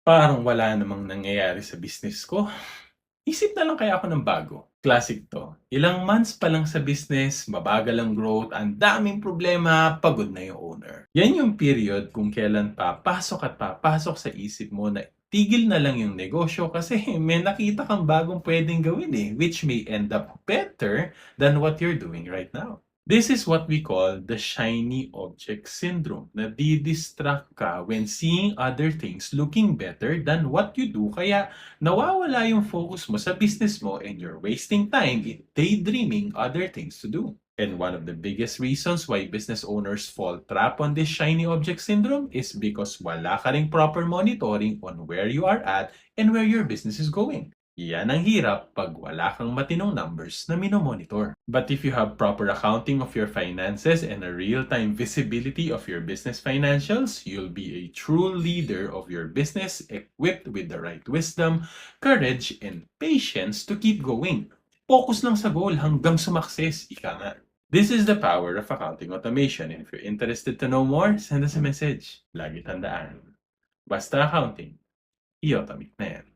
Parang wala namang nangyayari sa business ko. Isip na lang kaya ako ng bago. Classic to. Ilang months pa lang sa business, mabagal ang growth, ang daming problema, pagod na yung owner. Yan yung period kung kailan papasok at papasok sa isip mo na tigil na lang yung negosyo kasi may nakita kang bagong pwedeng gawin which may end up better than what you're doing right now. This is what we call the shiny object syndrome. Nadi-distract ka when seeing other things looking better than what you do kaya nawawala yung focus mo sa business mo and you're wasting time in daydreaming other things to do. And one of the biggest reasons why business owners fall trap on this shiny object syndrome is because wala ka ring proper monitoring on where you are at and where your business is going. Yan ang hirap pag wala kang matinong numbers na minomonitor. But if you have proper accounting of your finances and a real-time visibility of your business financials, you'll be a true leader of your business equipped with the right wisdom, courage, and patience to keep going. Focus lang sa goal hanggang sumakses, ika nga. This is the power of accounting automation. And if you're interested to know more, send us a message. Lagi tandaan. Basta accounting, i-automate na yan.